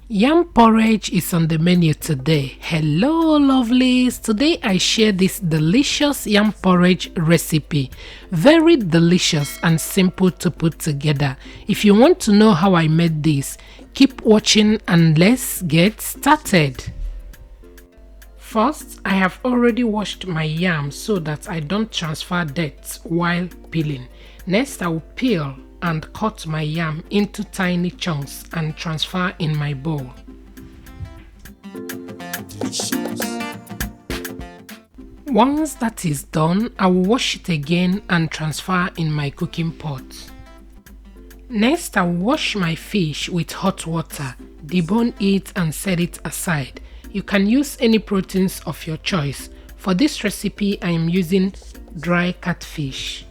Yam porridge is on the menu today. Hello lovelies, today I share this delicious yam porridge recipe. Very delicious and simple to put together. If you want to know how I made this, keep watching and let's get started. First, I have already washed my yam so that I don't transfer dirt while peeling. Next, I will peel and cut my yam into tiny chunks and transfer in my bowl. Once that is done, I will wash it again and transfer in my cooking pot. Next, I will wash my fish with hot water, debone it and set it aside. You can use any proteins of your choice. For this recipe, I am using dry catfish.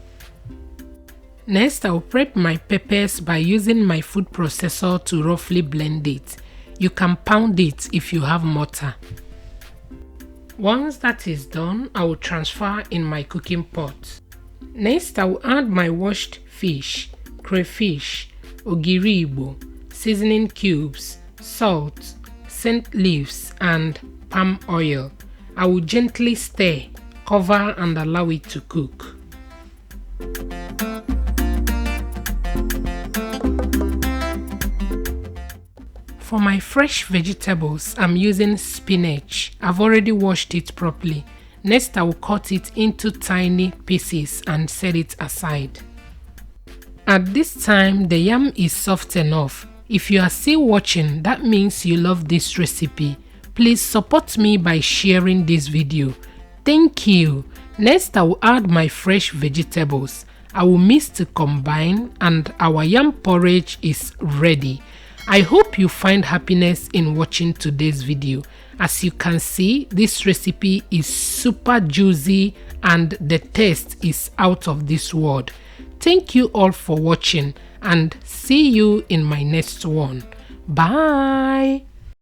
Next, I will prep my peppers by using my food processor to roughly blend it. You can pound it if you have mortar. Once that is done, I will transfer in my cooking pot. Next, I will add my washed fish, crayfish, ogiri Igbo, seasoning cubes, salt, scent leaves and palm oil. I will gently stir, cover and allow it to cook. For my fresh vegetables, I'm using spinach. I've already washed it properly. Next, I will cut it into tiny pieces and set it aside. At this time, the yam is soft enough. If you are still watching, that means you love this recipe. Please support me by sharing this video. Thank you. Next, I will add my fresh vegetables. I will mix to combine and our yam porridge is ready. I hope you find happiness in watching today's video. As you can see, this recipe is super juicy and the taste is out of this world. Thank you all for watching and see you in my next one. Bye.